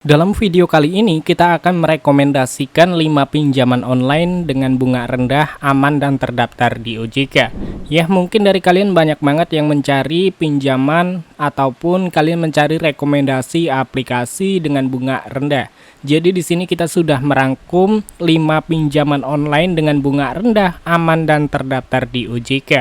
Dalam video kali ini kita akan merekomendasikan 5 pinjaman online dengan bunga rendah, aman dan terdaftar di OJK. Ya, mungkin dari kalian banyak banget yang mencari pinjaman ataupun kalian mencari rekomendasi aplikasi dengan bunga rendah. Jadi di sini kita sudah merangkum 5 pinjaman online dengan bunga rendah, aman dan terdaftar di OJK.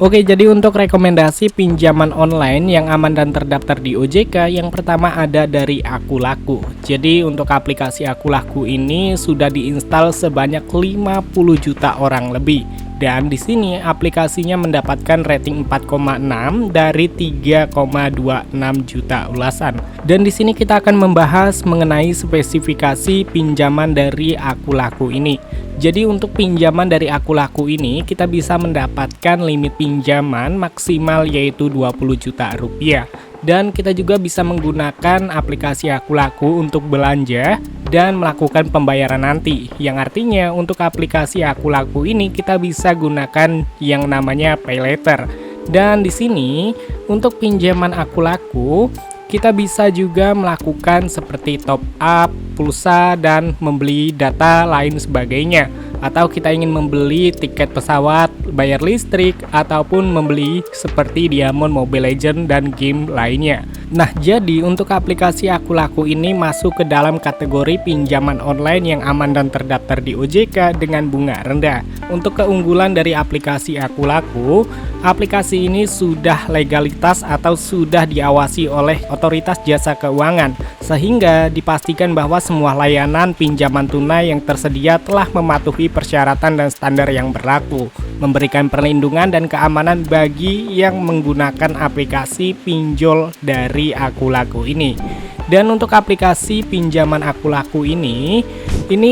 Oke, jadi untuk rekomendasi pinjaman online yang aman dan terdaftar di OJK, yang pertama ada dari Akulaku. Jadi untuk aplikasi Akulaku ini sudah diinstal sebanyak 50 juta orang lebih. Dan di sini aplikasinya mendapatkan rating 4,6 dari 3,26 juta ulasan. Dan di sini kita akan membahas mengenai spesifikasi pinjaman dari Akulaku ini. Jadi untuk pinjaman dari Akulaku ini kita bisa mendapatkan limit pinjaman maksimal yaitu 20 juta rupiah. Dan kita juga bisa menggunakan aplikasi Akulaku untuk belanja dan melakukan pembayaran nanti. Yang artinya untuk aplikasi Akulaku ini kita bisa gunakan yang namanya pay later. Dan di sini untuk pinjaman Akulaku kita bisa juga melakukan seperti top up, pulsa, dan membeli data lain sebagainya. Atau kita ingin membeli tiket pesawat, bayar listrik, ataupun membeli seperti Diamond, Mobile Legends, dan game lainnya. Nah, jadi untuk aplikasi Akulaku ini masuk ke dalam kategori pinjaman online yang aman dan terdaftar di OJK dengan bunga rendah. Untuk keunggulan dari aplikasi Akulaku, aplikasi ini sudah legalitas atau sudah diawasi oleh otoritas jasa keuangan, sehingga dipastikan bahwa semua layanan pinjaman tunai yang tersedia telah mematuhi persyaratan dan standar yang berlaku, memberikan perlindungan dan keamanan bagi yang menggunakan aplikasi pinjol dari Akulaku ini. Dan untuk aplikasi pinjaman Akulaku ini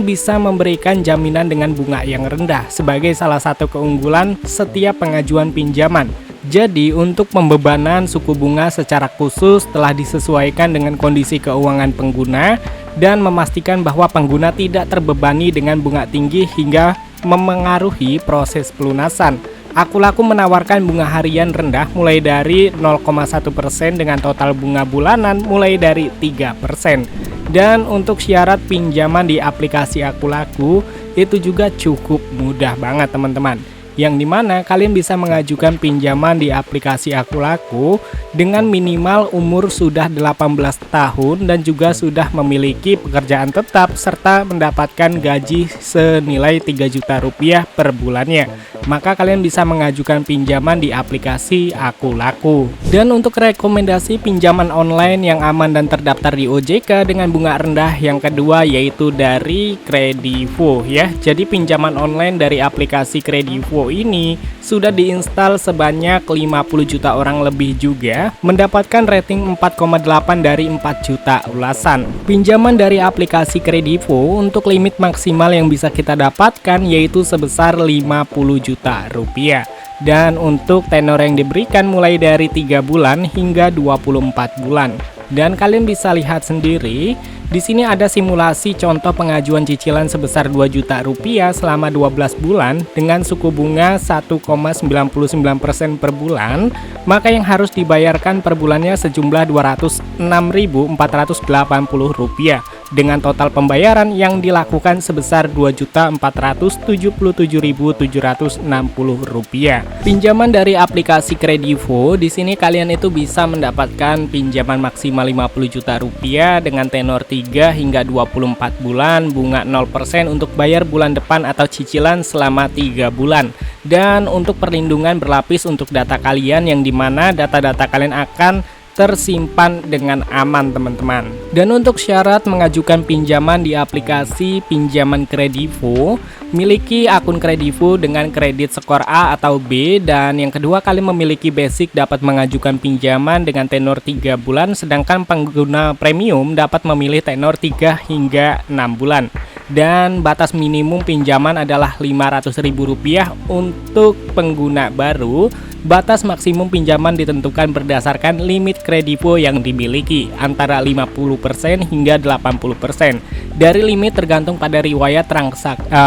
bisa memberikan jaminan dengan bunga yang rendah sebagai salah satu keunggulan setiap pengajuan pinjaman. Jadi untuk pembebanan suku bunga secara khusus telah disesuaikan dengan kondisi keuangan pengguna dan memastikan bahwa pengguna tidak terbebani dengan bunga tinggi hingga memengaruhi proses pelunasan. Akulaku menawarkan bunga harian rendah mulai dari 0,1% dengan total bunga bulanan mulai dari 3%. Dan untuk syarat pinjaman di aplikasi Akulaku itu juga cukup mudah banget teman-teman. Yang dimana kalian bisa mengajukan pinjaman di aplikasi Akulaku dengan minimal umur sudah 18 tahun dan juga sudah memiliki pekerjaan tetap serta mendapatkan gaji senilai 3 juta rupiah per bulannya. Maka kalian bisa mengajukan pinjaman di aplikasi Akulaku. Dan untuk rekomendasi pinjaman online yang aman dan terdaftar di OJK dengan bunga rendah yang kedua yaitu dari Kredivo ya. Jadi pinjaman online dari aplikasi Kredivo ini sudah diinstal sebanyak 50 juta orang lebih juga, mendapatkan rating 4,8 dari 4 juta ulasan. Pinjaman dari aplikasi Kredivo untuk limit maksimal yang bisa kita dapatkan yaitu sebesar 50 juta rupiah. Dan untuk tenor yang diberikan mulai dari 3 bulan hingga 24 bulan. Dan kalian bisa lihat sendiri, di sini ada simulasi contoh pengajuan cicilan sebesar 2 juta rupiah selama 12 bulan dengan suku bunga 1,99% per bulan, maka yang harus dibayarkan per bulannya sejumlah Rp206.480 dengan total pembayaran yang dilakukan sebesar Rp2.477.760. Pinjaman dari aplikasi Kredivo, di sini kalian itu bisa mendapatkan pinjaman maksimal 50 juta rupiah dengan tenor 3 hingga 24 bulan, bunga 0% untuk bayar bulan depan atau cicilan selama 3 bulan. Dan untuk perlindungan berlapis untuk data kalian yang dimana data-data kalian akan tersimpan dengan aman teman-teman. Dan untuk syarat mengajukan pinjaman di aplikasi pinjaman Kredivo, miliki akun Kredivo dengan kredit skor A atau B, dan yang kedua kali memiliki basic dapat mengajukan pinjaman dengan tenor 3 bulan, sedangkan pengguna premium dapat memilih tenor 3 hingga 6 bulan. Dan batas minimum pinjaman adalah Rp500.000 untuk pengguna baru. Batas maksimum pinjaman ditentukan berdasarkan limit Kredivo yang dimiliki antara 50% hingga 80%. Dari limit tergantung pada riwayat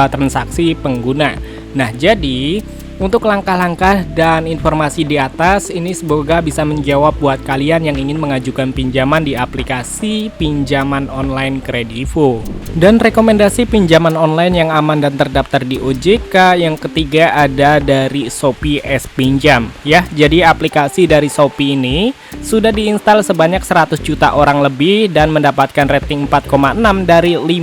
transaksi pengguna. Nah, jadi Untuk langkah-langkah dan informasi di atas ini semoga bisa menjawab buat kalian yang ingin mengajukan pinjaman di aplikasi pinjaman online Kredivo. Dan rekomendasi pinjaman online yang aman dan terdaftar di OJK yang ketiga ada dari Shopee S-Pinjam ya. Jadi aplikasi dari Shopee ini sudah diinstal sebanyak 100 juta orang lebih dan mendapatkan rating 4,6 dari 15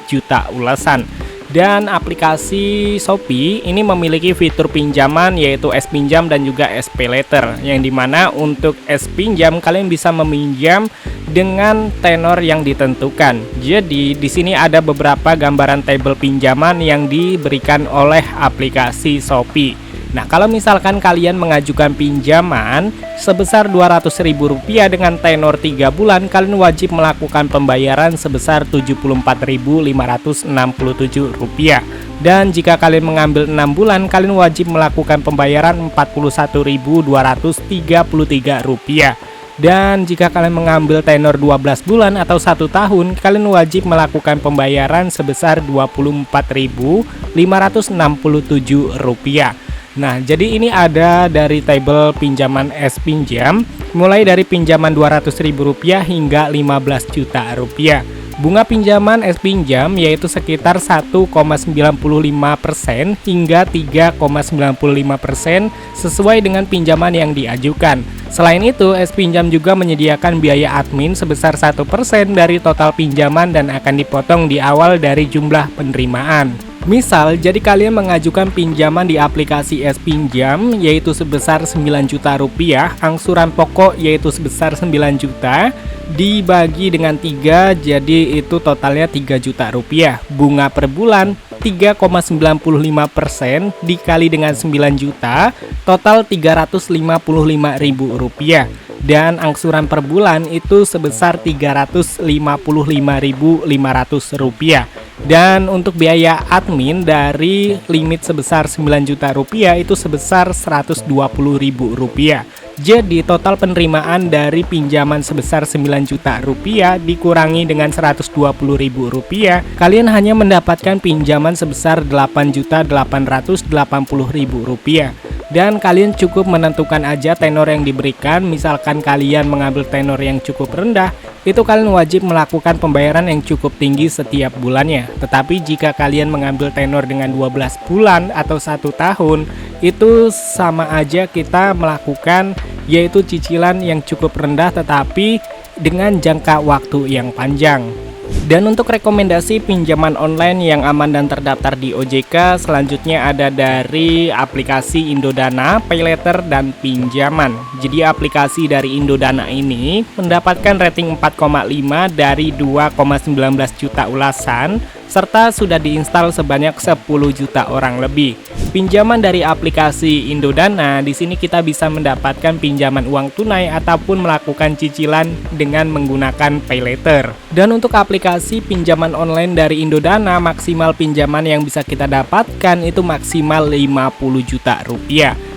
juta ulasan. Dan aplikasi Shopee ini memiliki fitur pinjaman yaitu S-Pinjam dan juga SPayLater, yang dimana untuk S-Pinjam kalian bisa meminjam dengan tenor yang ditentukan. Jadi di sini ada beberapa gambaran tabel pinjaman yang diberikan oleh aplikasi Shopee. Nah, kalau misalkan kalian mengajukan pinjaman sebesar Rp200.000 dengan tenor 3 bulan, kalian wajib melakukan pembayaran sebesar Rp74.567. Dan jika kalian mengambil 6 bulan, kalian wajib melakukan pembayaran Rp41.233. Dan jika kalian mengambil tenor 12 bulan atau 1 tahun, kalian wajib melakukan pembayaran sebesar Rp24.567. Nah, jadi ini ada dari tabel pinjaman S-Pinjam, mulai dari pinjaman Rp200.000 hingga Rp15 juta. Bunga pinjaman S-Pinjam yaitu sekitar 1,95% hingga 3,95% sesuai dengan pinjaman yang diajukan. Selain itu, S-Pinjam juga menyediakan biaya admin sebesar 1% dari total pinjaman dan akan dipotong di awal dari jumlah penerimaan. Misal, jadi kalian mengajukan pinjaman di aplikasi S-Pinjam yaitu sebesar Rp9 juta, angsuran pokok yaitu sebesar Rp9 juta, dibagi dengan 3 jadi itu totalnya Rp3 juta. Bunga per bulan 3,95% dikali dengan 9 juta, total Rp355.000. Dan angsuran per bulan itu sebesar Rp355.500. Dan untuk biaya admin dari limit sebesar Rp9 juta itu sebesar Rp120.000. Jadi total penerimaan dari pinjaman sebesar Rp9 juta dikurangi dengan Rp120.000, kalian hanya mendapatkan pinjaman sebesar Rp8.880.000. Dan kalian cukup menentukan aja tenor yang diberikan. Misalkan kalian mengambil tenor yang cukup rendah, itu kalian wajib melakukan pembayaran yang cukup tinggi setiap bulannya. Tetapi jika kalian mengambil tenor dengan 12 bulan atau 1 tahun, itu sama aja kita melakukan yaitu cicilan yang cukup rendah tetapi dengan jangka waktu yang panjang. Dan untuk rekomendasi pinjaman online yang aman dan terdaftar di OJK selanjutnya ada dari aplikasi Indodana, PayLater, dan Pinjaman. Jadi aplikasi dari Indodana ini mendapatkan rating 4,5 dari 2,19 juta ulasan serta sudah diinstal sebanyak 10 juta orang lebih. Pinjaman dari aplikasi Indodana, di sini kita bisa mendapatkan pinjaman uang tunai ataupun melakukan cicilan dengan menggunakan PayLater. Dan untuk aplikasi pinjaman online dari Indodana, maksimal pinjaman yang bisa kita dapatkan itu maksimal Rp50 juta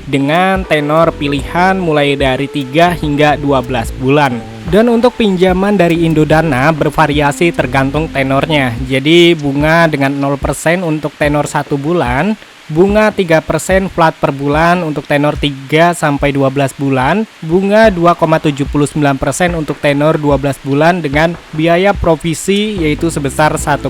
dengan tenor pilihan mulai dari 3 hingga 12 bulan. Dan untuk pinjaman dari Indodana bervariasi tergantung tenornya. Jadi bunga dengan 0% untuk tenor 1 bulan, bunga 3% flat per bulan untuk tenor 3 sampai 12 bulan, bunga 2,79% untuk tenor 12 bulan dengan biaya provisi yaitu sebesar 1%.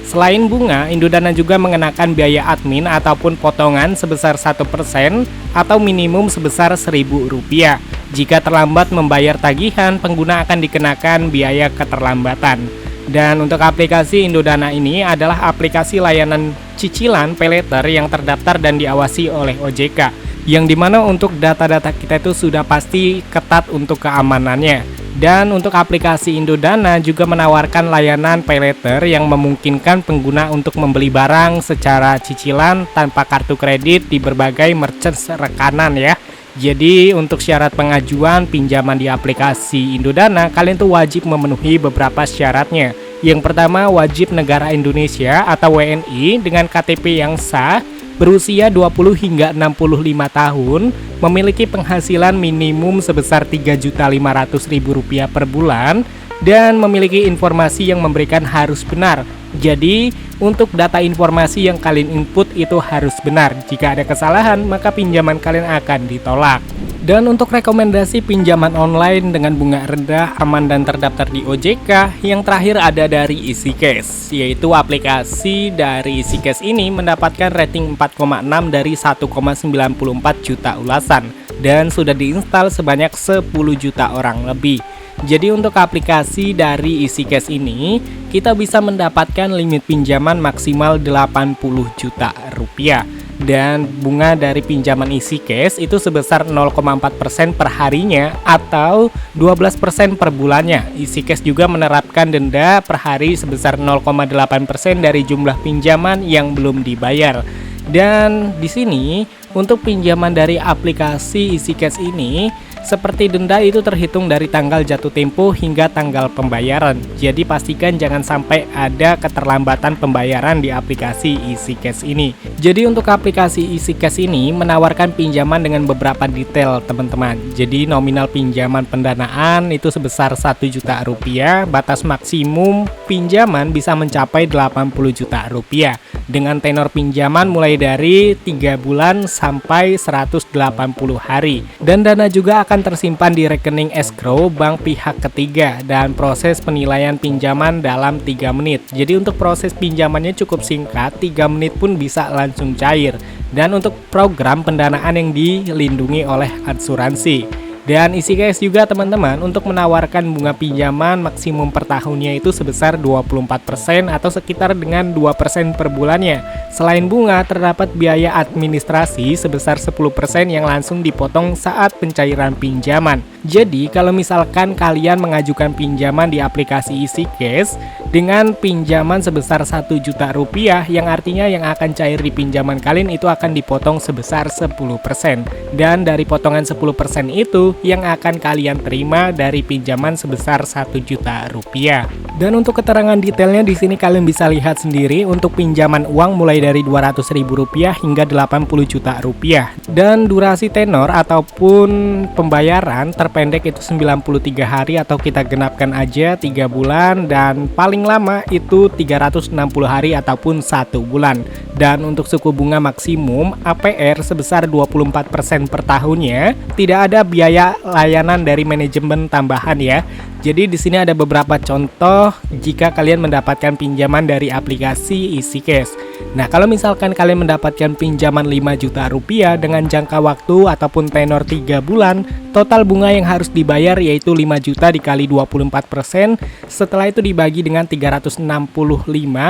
Selain bunga, Indodana juga mengenakan biaya admin ataupun potongan sebesar 1% atau minimum sebesar Rp1.000. Jika terlambat membayar tagihan, pengguna akan dikenakan biaya keterlambatan. Dan untuk aplikasi Indodana ini adalah aplikasi layanan cicilan PayLater yang terdaftar dan diawasi oleh OJK, yang dimana untuk data-data kita itu sudah pasti ketat untuk keamanannya. Dan untuk aplikasi Indodana juga menawarkan layanan PayLater yang memungkinkan pengguna untuk membeli barang secara cicilan tanpa kartu kredit di berbagai merchant rekanan ya. Jadi untuk syarat pengajuan pinjaman di aplikasi Indodana, kalian tuh wajib memenuhi beberapa syaratnya. Yang pertama, wajib negara Indonesia atau WNI dengan KTP yang sah, berusia 20 hingga 65 tahun, memiliki penghasilan minimum sebesar Rp3.500.000 per bulan, dan memiliki informasi yang memberikan harus benar Jadi, untuk data informasi yang kalian input itu harus benar. Jika ada kesalahan, maka pinjaman kalian akan ditolak. Dan untuk rekomendasi pinjaman online dengan bunga rendah, aman dan terdaftar di OJK, yang terakhir ada dari EasyCash, yaitu aplikasi dari EasyCash ini mendapatkan rating 4,6 dari 1,94 juta ulasan dan sudah diinstal sebanyak 10 juta orang lebih. Jadi untuk aplikasi dari EasyCash ini, kita bisa mendapatkan limit pinjaman maksimal 80 juta rupiah. Dan bunga dari pinjaman EasyCash itu sebesar 0,4% per harinya atau 12% per bulannya. EasyCash juga menerapkan denda per hari sebesar 0,8% dari jumlah pinjaman yang belum dibayar. Dan di sini untuk pinjaman dari aplikasi EasyCash ini, seperti denda itu terhitung dari tanggal jatuh tempo hingga tanggal pembayaran. Jadi pastikan jangan sampai ada keterlambatan pembayaran di aplikasi EasyCash ini. Jadi untuk aplikasi EasyCash ini menawarkan pinjaman dengan beberapa detail teman-teman. Jadi nominal pinjaman pendanaan itu sebesar 1 juta rupiah, batas maksimum pinjaman bisa mencapai 80 juta rupiah. Dengan tenor pinjaman mulai dari 3 bulan sampai 180 hari. Dan dana juga akan tersimpan di rekening escrow bank pihak ketiga dan proses penilaian pinjaman dalam 3 menit. Jadi untuk proses pinjamannya cukup singkat, 3 menit pun bisa langsung cair. Dan untuk program pendanaan yang dilindungi oleh asuransi. Dan EasyCash juga teman-teman untuk menawarkan bunga pinjaman maksimum per tahunnya itu sebesar 24% atau sekitar dengan 2% per bulannya. Selain bunga, terdapat biaya administrasi sebesar 10% yang langsung dipotong saat pencairan pinjaman. Jadi kalau misalkan kalian mengajukan pinjaman di aplikasi EasyCash dengan pinjaman sebesar 1 juta rupiah, yang artinya yang akan cair di pinjaman kalian itu akan dipotong sebesar 10%. Dan dari potongan 10% itu yang akan kalian terima dari pinjaman sebesar 1 juta rupiah. Dan untuk keterangan detailnya di sini kalian bisa lihat sendiri untuk pinjaman uang mulai dari 200.000 rupiah hingga 80 juta rupiah. Dan durasi tenor ataupun pembayaran terpendek itu 93 hari atau kita genapkan aja 3 bulan dan paling lama itu 360 hari ataupun 1 bulan. Dan untuk suku bunga maksimum APR sebesar 24% per tahunnya, tidak ada biaya layanan dari manajemen tambahan ya. Jadi di sini ada beberapa contoh jika kalian mendapatkan pinjaman dari aplikasi EasyCash. Nah, kalau misalkan kalian mendapatkan pinjaman 5 juta rupiah dengan jangka waktu ataupun tenor 3 bulan, total bunga yang harus dibayar yaitu 5 juta dikali 24%, setelah itu dibagi dengan 365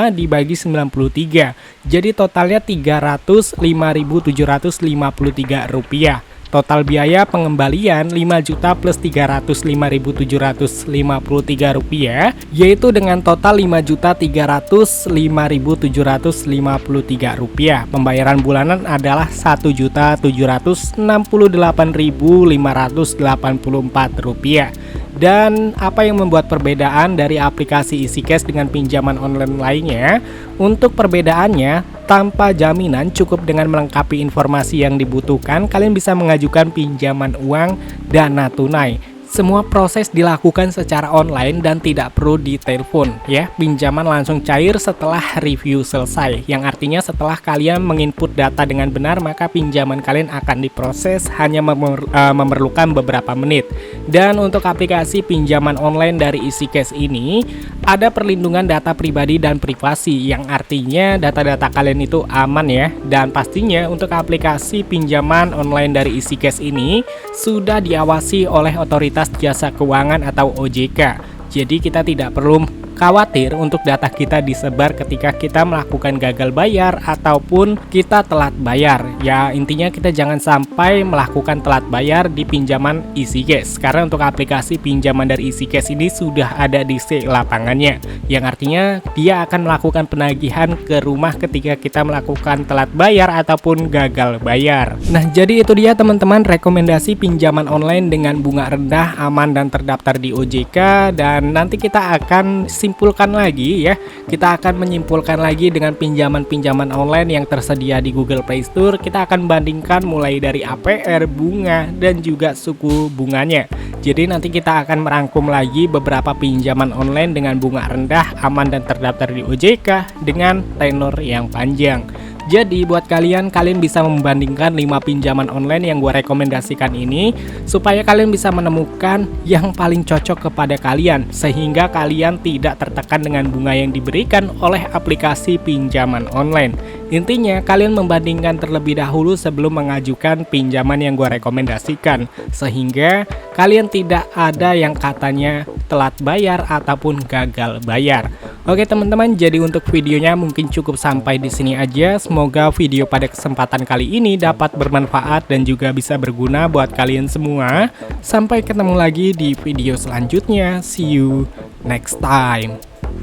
dibagi 93. Jadi totalnya 305.753 rupiah. Total biaya pengembalian 5 juta plus 305.753 rupiah, yaitu dengan total 5.305.753 rupiah. Pembayaran bulanan adalah 1.768.584 rupiah. Dan apa yang membuat perbedaan dari aplikasi EasyCash dengan pinjaman online lainnya? Untuk perbedaannya, tanpa jaminan cukup dengan melengkapi informasi yang dibutuhkan, kalian bisa mengajukan pinjaman uang dana tunai. Semua proses dilakukan secara online dan tidak perlu ditelepon ya. Pinjaman langsung cair setelah review selesai, yang artinya setelah kalian menginput data dengan benar maka pinjaman kalian akan diproses, hanya memerlukan beberapa menit. Dan untuk aplikasi pinjaman online dari EasyCash ini ada perlindungan data pribadi dan privasi, yang artinya data-data kalian itu aman ya. Dan pastinya untuk aplikasi pinjaman online dari EasyCash ini sudah diawasi oleh otoritas jasa keuangan atau OJK. Jadi kita tidak perlu khawatir untuk data kita disebar ketika kita melakukan gagal bayar ataupun kita telat bayar. Ya intinya kita jangan sampai melakukan telat bayar di pinjaman EasyCash, karena untuk aplikasi pinjaman dari EasyCash ini sudah ada DC lapangannya, yang artinya dia akan melakukan penagihan ke rumah ketika kita melakukan telat bayar ataupun gagal bayar. Nah jadi itu dia teman-teman rekomendasi pinjaman online dengan bunga rendah, aman dan terdaftar di OJK. Dan nanti kita akan simpulkan lagi ya. Kita akan menyimpulkan lagi dengan pinjaman-pinjaman online yang tersedia di Google Play Store. Kita akan bandingkan mulai dari APR, bunga, dan juga suku bunganya. Jadi nanti kita akan merangkum lagi beberapa pinjaman online dengan bunga rendah, aman dan terdaftar di OJK dengan tenor yang panjang. Jadi buat kalian bisa membandingkan 5 pinjaman online yang gue rekomendasikan ini supaya kalian bisa menemukan yang paling cocok kepada kalian, sehingga kalian tidak tertekan dengan bunga yang diberikan oleh aplikasi pinjaman online. Intinya kalian membandingkan terlebih dahulu sebelum mengajukan pinjaman yang gue rekomendasikan, sehingga kalian tidak ada yang katanya telat bayar ataupun gagal bayar. Oke teman-teman, jadi untuk videonya mungkin cukup sampai di sini aja. Semoga video pada kesempatan kali ini dapat bermanfaat dan juga bisa berguna buat kalian semua. Sampai ketemu lagi di video selanjutnya. See you next time.